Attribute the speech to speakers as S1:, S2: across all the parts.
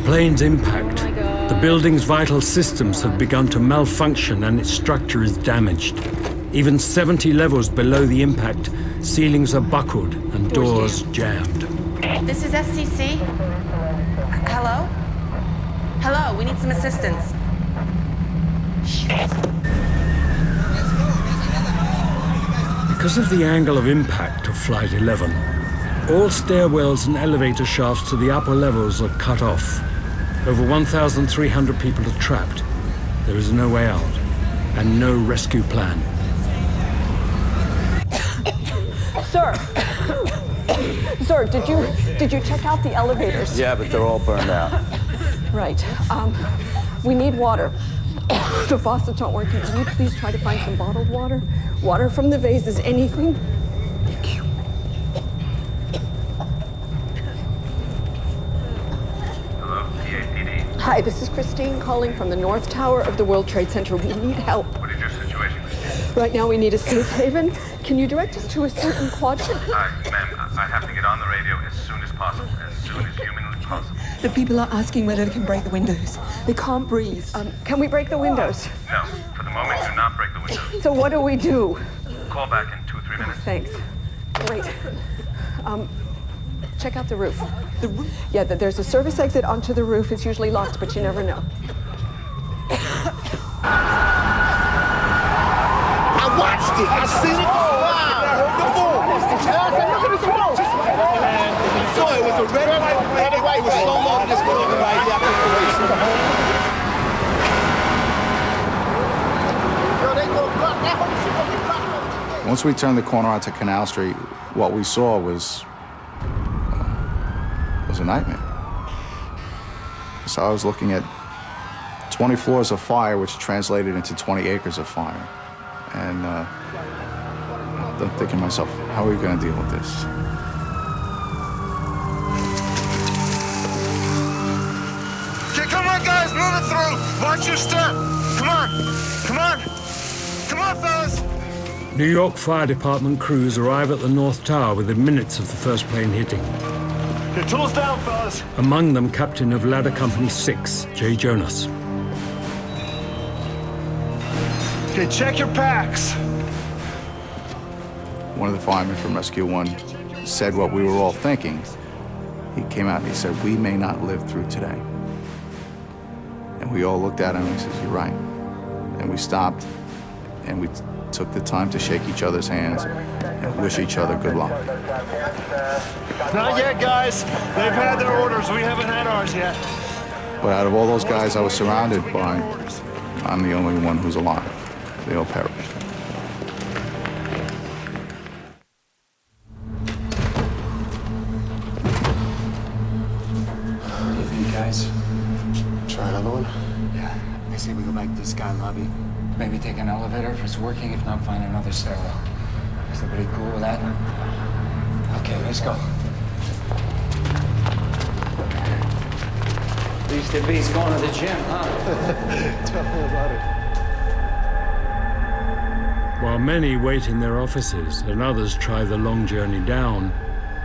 S1: plane's impact, the building's vital systems have begun to malfunction and its structure is damaged. Even 70 levels below the impact, ceilings are buckled and doors jammed.
S2: This is SCC. Hello? Hello, we need some assistance.
S1: Because of the angle of impact of Flight 11, all stairwells and elevator shafts to the upper levels are cut off. Over 1,300 people are trapped. There is no way out and no rescue plan.
S3: Sir, sir, did you check out the elevators?
S4: Yeah, but they're all burned out.
S3: Right. We need water. The faucets aren't working. Can you please try to find some bottled water? Water from the vases, anything? Thank you.
S5: Hello, PAPD.
S3: Hi, this is Christine calling from the North Tower of the World Trade Center. We need help.
S5: What is your situation, Christine?
S3: Right now we need a safe haven. Can you direct us to a certain quadrant?
S5: Hi, ma'am. I have to get on the radio as soon as possible. As soon as humanly possible.
S6: The people are asking whether they can break the windows. They can't breathe.
S3: Can we break the windows?
S5: No, for the moment, do not break the windows.
S3: So what do we do?
S5: Call back in 2 or 3 minutes.
S3: Thanks. Wait. Check out the roof.
S6: The roof?
S3: Yeah, there's a service exit onto the roof. It's usually locked, but you never know.
S7: I watched it. I seen it. I heard the boom. Look at the smoke. So it was a red light. It was so long. This building right here.
S8: Once we turned the corner onto Canal Street, what we saw was a nightmare. So I was looking at 20 floors of fire, which translated into 20 acres of fire. And I'm thinking to myself, how are we going to deal with this?
S7: Okay, come on, guys, move it through. Watch your step. Come on. Come on. Come on, fellas.
S1: New York Fire Department crews arrive at the North Tower within minutes of the first plane hitting.
S7: Your tools down, fellas.
S1: Among them, Captain of Ladder Company 6, Jay Jonas.
S7: Okay, check your packs.
S8: One of the firemen from Rescue 1 said what we were all thinking. He came out and he said, we may not live through today. And we all looked at him and he says, you're right. And we stopped and we took the time to shake each other's hands and wish each other good luck.
S7: Not yet, guys. They've had their orders. We haven't had ours yet.
S8: But out of all those guys I was surrounded by, I'm the only one who's alive. They all perished.
S9: What do you think, guys?
S10: Try another one?
S9: Yeah, I say we go back to the sky lobby. Maybe take an elevator if it's working, if not, find another stairwell. Is everybody cool with that? Okay, let's go. At least the beast going to the gym, huh?
S10: Tell me about it.
S1: While many wait in their offices and others try the long journey down,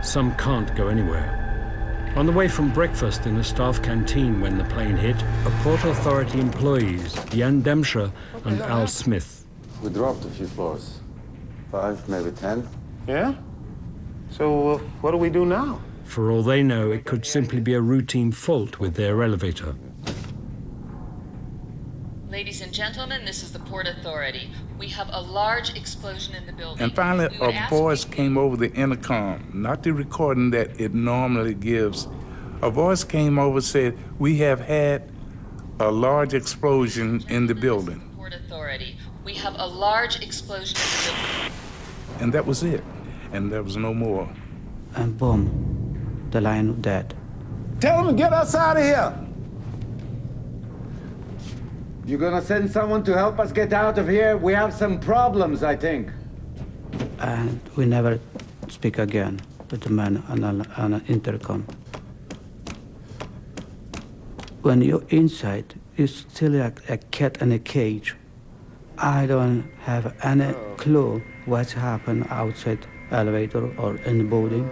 S1: some can't go anywhere. On the way from breakfast in the staff canteen when the plane hit, are Port Authority employees Jan Demscher and Al Smith.
S4: We dropped a few floors. 5, maybe 10.
S7: Yeah? So what do we do now?
S1: For all they know, it could simply be a routine fault with their elevator.
S11: Ladies and gentlemen, this is the Port Authority. We have a large explosion in the building.
S12: And finally, a voice came over the intercom, not the recording that it normally gives. A voice came over and said, we have had a large explosion in the building.
S11: Port Authority. We have a large explosion in the building.
S12: And that was it. And there was no more.
S13: And boom, the line was dead.
S7: Tell them to get us out of here.
S4: You gonna send someone to help us get out of here? We have some problems, I think.
S13: And we never speak again with the man on an intercom. When you're inside, you're still like a cat in a cage. I don't have any clue what's happened outside elevator or in the building.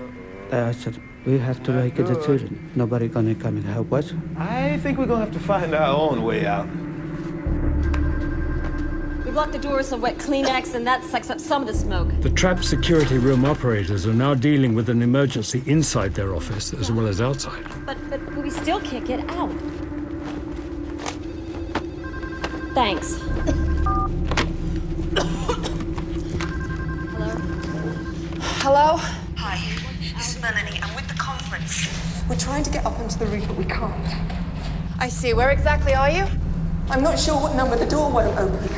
S13: I said, We have to make a decision. Nobody gonna come and help us.
S10: I think we're gonna have to find our own way out.
S14: We blocked the doors with wet Kleenex, and that sucks up some of the smoke.
S1: The trapped security room operators are now dealing with an emergency inside their office as well as outside.
S14: But we still can't get out. Thanks.
S2: Hello?
S6: Hi, this is Melanie. I'm with the conference. We're trying to get up onto the roof, but we can't.
S2: I see. Where exactly are you?
S6: I'm not sure what number. The door won't open.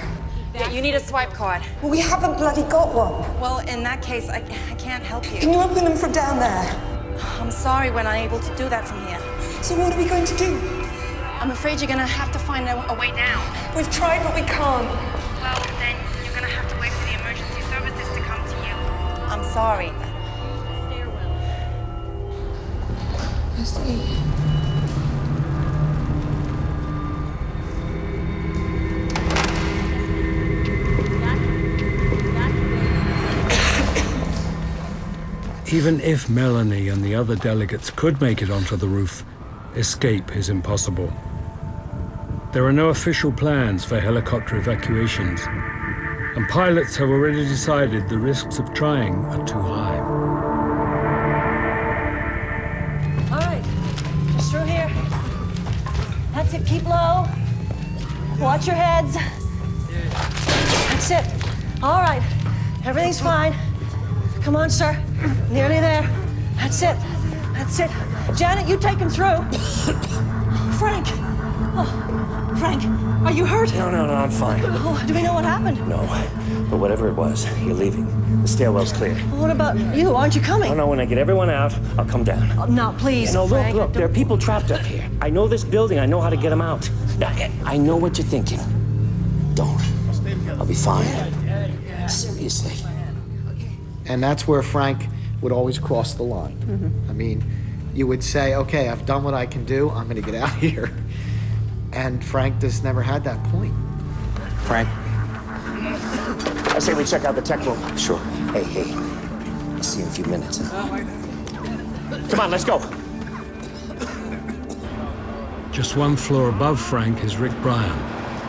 S2: Yeah, you need a swipe card.
S6: Well, we haven't bloody got one.
S2: Well, in that case, I can't help you.
S6: Can you open them from down there?
S2: I'm sorry, we're not able to do that from here.
S6: So what are we going to do?
S2: I'm afraid you're gonna have to find a way down.
S6: We've tried, but we can't.
S2: Well, then you're gonna have to wait for the emergency services to come to you. I'm sorry.
S6: I see.
S1: Even if Melanie and the other delegates could make it onto the roof, escape is impossible. There are no official plans for helicopter evacuations, and pilots have already decided the risks of trying are too high.
S14: All right, just through here. That's it, keep low. Watch your heads. That's it. All right, everything's fine. Come on, sir. Nearly there. That's it. That's it. Janet, you take him through. Frank. Oh, Frank, are you hurt?
S15: No, I'm fine.
S14: Oh, do we know what happened?
S15: No, but whatever it was, you're leaving. The stairwell's clear.
S14: Well, what about you? Aren't you coming?
S15: No, when I get everyone out, I'll come down.
S14: Oh, no, please,
S15: No,
S14: Frank.
S15: look, there are people trapped up here. I know this building. I know how to get them out. I know what you're thinking. Don't. I'll be fine. Seriously.
S16: And that's where Frank would always cross the line. I mean, you would say, okay, I've done what I can do, I'm gonna get out of here. And Frank just never had that point.
S15: Frank? I say we check out the tech room. Sure. Hey. I'll see you in a few minutes. Come on, let's go.
S1: Just one floor above Frank is Rick Bryan,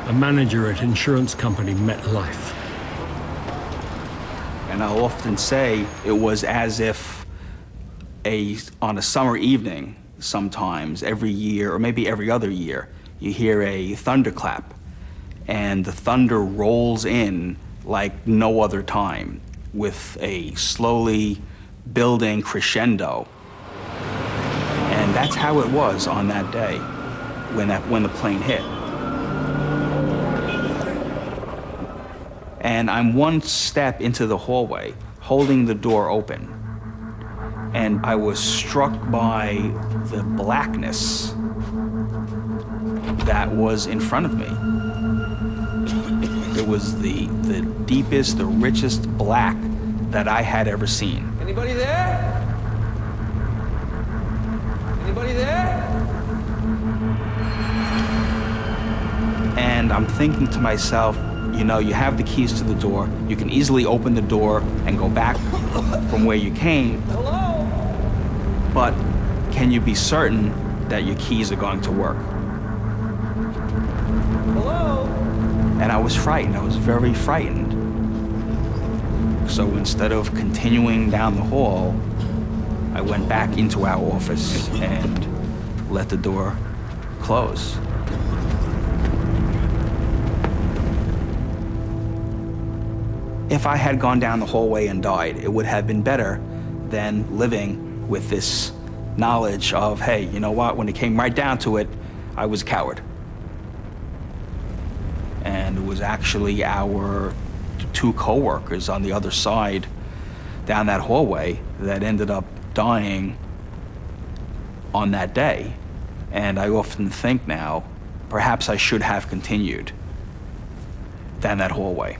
S1: a manager at insurance company MetLife.
S8: And I'll often say it was as if on a summer evening, sometimes every year, or maybe every other year, you hear a thunderclap, and the thunder rolls in like no other time, with a slowly building crescendo. And that's how it was on that day, when the plane hit. And I'm one step into the hallway, holding the door open. And I was struck by the blackness that was in front of me. It was the deepest, the richest black that I had ever seen.
S17: Anybody there? Anybody there?
S8: And I'm thinking to myself, you know, you have the keys to the door. You can easily open the door and go back from where you came.
S17: Hello?
S8: But can you be certain that your keys are going to work?
S17: Hello?
S8: And I was frightened. I was very frightened. So instead of continuing down the hall, I went back into our office and let the door close. If I had gone down the hallway and died, it would have been better than living with this knowledge of, hey, you know what, when it came right down to it, I was a coward. And it was actually our two co-workers on the other side down that hallway that ended up dying on that day. And I often think now, perhaps I should have continued down that hallway.